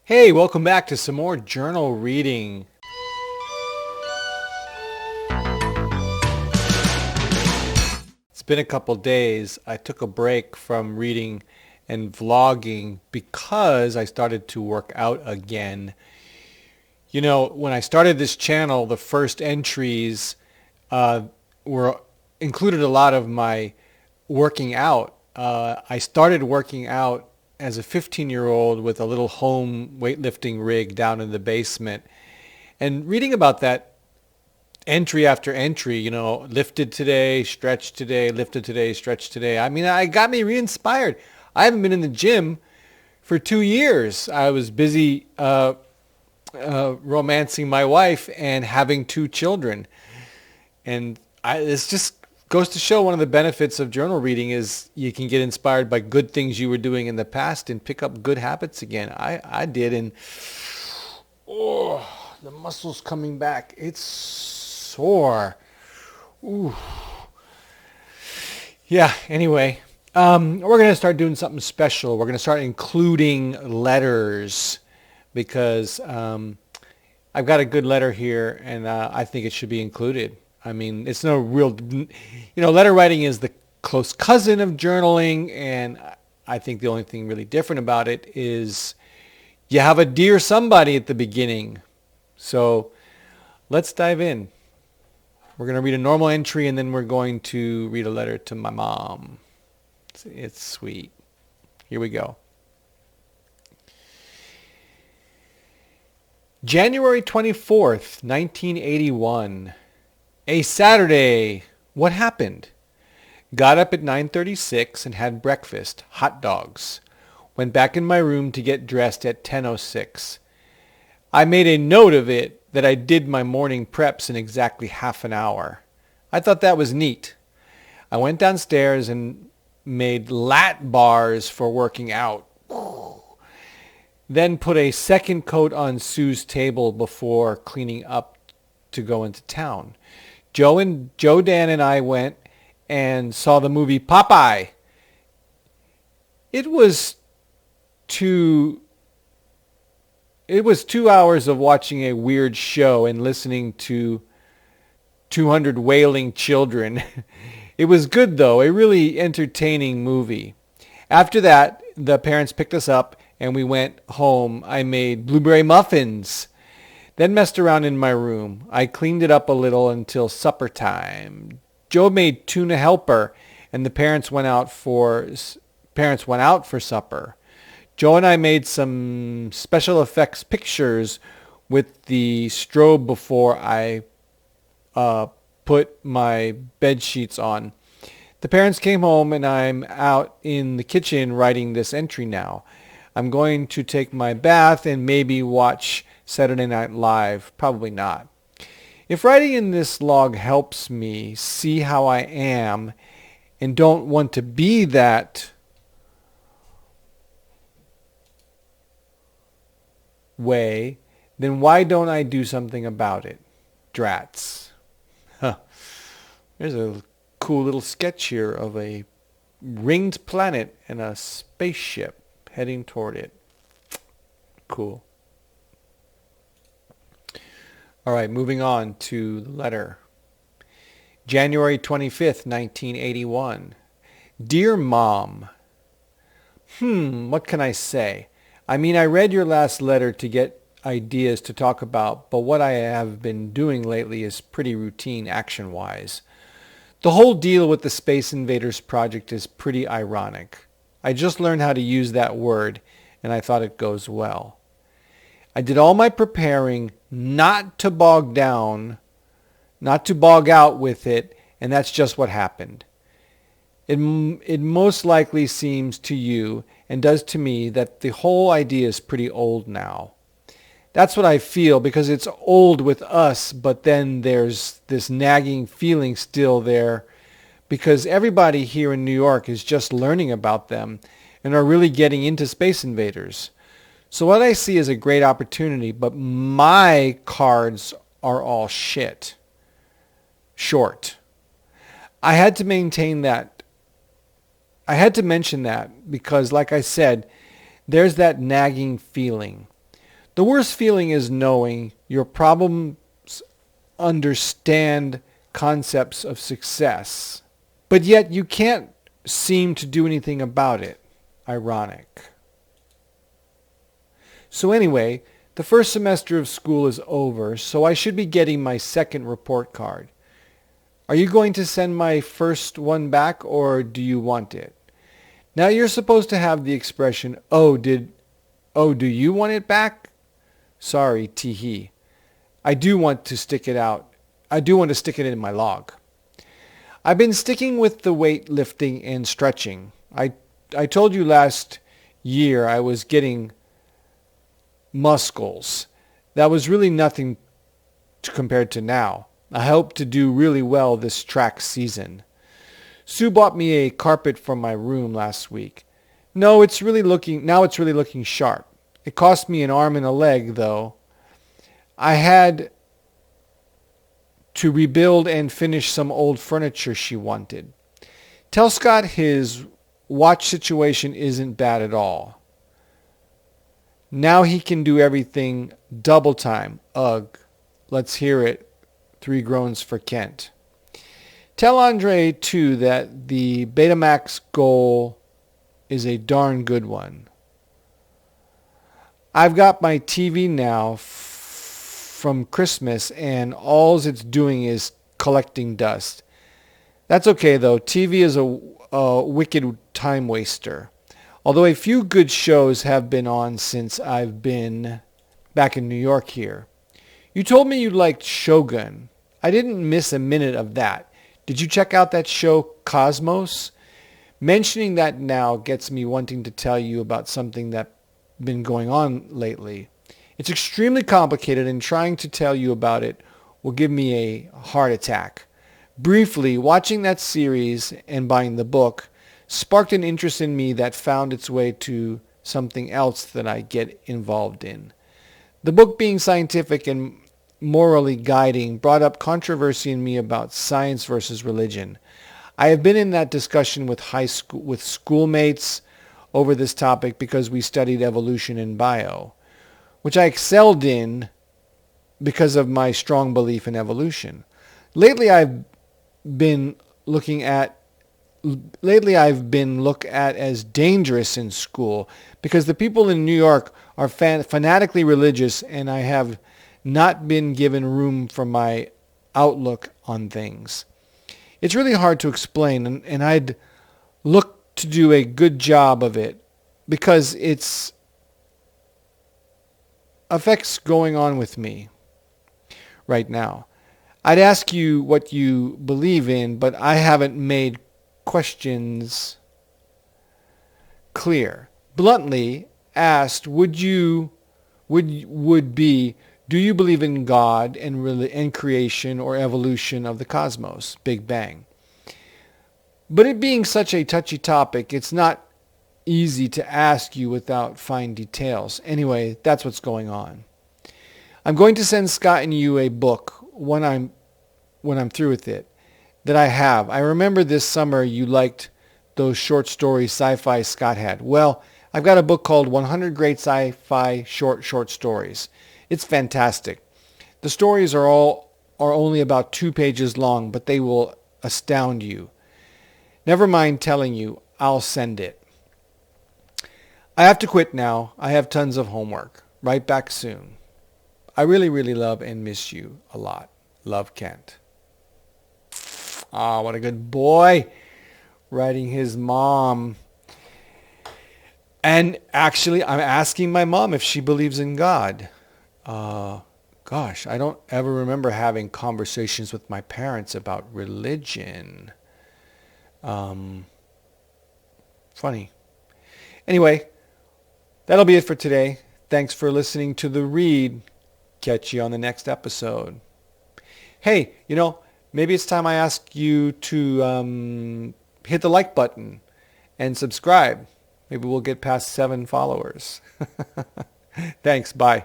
Hey, welcome back to some more journal reading. It's been a couple days. I took a break from reading and vlogging because I started to work out again. You know, when I started this channel, the first entries uh, were included a lot of my working out. I started working out as a 15-year-old with a little home weightlifting rig down in the basement. And reading about that entry after entry, lifted today, stretched today, lifted today, stretched today. I mean, it got me re-inspired. I haven't been in the gym for 2 years. I was busy romancing my wife and having two children. And this just goes to show one of the benefits of journal reading is you can get inspired by good things you were doing in the past and pick up good habits again. I did, and the muscles coming back. It's sore. Ooh. Yeah, anyway, we're going to start doing something special. We're going to start including letters because I've got a good letter here, and I think it should be included. I mean, it's no real, letter writing is the close cousin of journaling, and I think the only thing really different about it is you have a dear somebody at the beginning. So let's dive in. We're going to read a normal entry, and then we're going to read a letter to my mom. It's sweet. Here we go. January 24th, 1981. A Saturday. What happened? Got up at 9:36 and had breakfast, hot dogs. Went back in my room to get dressed at 10:06. I made a note of it that I did my morning preps in exactly half an hour. I thought that was neat. I went downstairs and made lat bars for working out. Then put a second coat on Sue's table before cleaning up to go into town. Joe, Dan, and I went and saw the movie Popeye. It was 2 hours of watching a weird show and listening to 200 wailing children. It was good, though, a really entertaining movie. After that, the parents picked us up and we went home. I made blueberry muffins, then messed around in my room. I cleaned it up a little until supper time. Joe made tuna helper, and the parents went out for supper. Joe and I made some special effects pictures with the strobe before I put my bed sheets on. The parents came home and I'm out in the kitchen writing this entry now. I'm going to take my bath and maybe watch Saturday Night Live. Probably not. If writing in this log helps me see how I am and don't want to be that way, then why don't I do something about it? Drats. Huh. There's a cool little sketch here of a ringed planet and a spaceship heading toward it. Cool. All right, moving on to the letter. January 25th, 1981. Dear Mom. What can I say? I mean, I read your last letter to get ideas to talk about, but what I have been doing lately is pretty routine action-wise. The whole deal with the Space Invaders project is pretty ironic. I just learned how to use that word, and I thought it goes well. I did all my preparing not to bog down, not to bog out with it, and that's just what happened. It most likely seems to you, and does to me, that the whole idea is pretty old now. That's what I feel, because it's old with us, but then there's this nagging feeling still there, because everybody here in New York is just learning about them and are really getting into Space Invaders. So what I see is a great opportunity, but my cards are all short. I had to mention that because, like I said, there's that nagging feeling. The worst feeling is knowing your problems understand concepts of success, but yet you can't seem to do anything about it. Ironic. So anyway, the first semester of school is over, so I should be getting my second report card. Are you going to send my first one back, or do you want it? Now you're supposed to have the expression, do you want it back? Sorry, teehee. I do want to stick it out. I do want to stick it in my log. I've been sticking with the weightlifting and stretching. I told you last year I was getting muscles. That was really nothing compared to now. I hope to do really well this track season. Sue bought me a carpet for my room last week. Now it's really looking sharp. It cost me an arm and a leg, though. I had to rebuild and finish some old furniture she wanted. Tell Scott his watch situation isn't bad at all. Now he can do everything double time. Ugh. Let's hear it. 3 groans for Kent. Tell Andre, too, that the Betamax goal is a darn good one. I've got my TV now from Christmas, and all it's doing is collecting dust. That's okay, though. TV is a wicked time waster. Although a few good shows have been on since I've been back in New York here. You told me you liked Shogun. I didn't miss a minute of that. Did you check out that show Cosmos? Mentioning that now gets me wanting to tell you about something that's been going on lately. It's extremely complicated, and trying to tell you about it will give me a heart attack. Briefly, watching that series and buying the book sparked an interest in me that found its way to something else that I get involved in. The book, being scientific and morally guiding, brought up controversy in me about science versus religion. I have been in that discussion with schoolmates over this topic because we studied evolution in bio, which I excelled in because of my strong belief in evolution. Lately I've been looked at as dangerous in school because the people in New York are fanatically religious, and I have not been given room for my outlook on things. It's really hard to explain, and I'd look to do a good job of it because it's affects going on with me right now. I'd ask you what you believe in, but I haven't made questions clear. Bluntly asked, would be, do you believe in God and creation or evolution of the cosmos, Big Bang? But it being such a touchy topic, it's not easy to ask you without fine details. Anyway, that's what's going on. I'm going to send Scott and you a book when I'm through with it that I have. I remember this summer you liked those short stories sci-fi Scott had. Well, I've got a book called 100 Great Sci-Fi Short Stories. It's fantastic. The stories are only about 2 pages long, but they will astound you. Never mind telling you, I'll send it. I have to quit now. I have tons of homework. Right back soon. I really, really love and miss you a lot. Love, Kent. Ah, what a good boy. Writing his mom. And actually, I'm asking my mom if she believes in God. Gosh, I don't ever remember having conversations with my parents about religion. Funny. Anyway, that'll be it for today. Thanks for listening to The Read. Catch you on the next episode. Hey, maybe it's time I ask you to hit the like button and subscribe. Maybe we'll get past 7 followers. Thanks. Bye.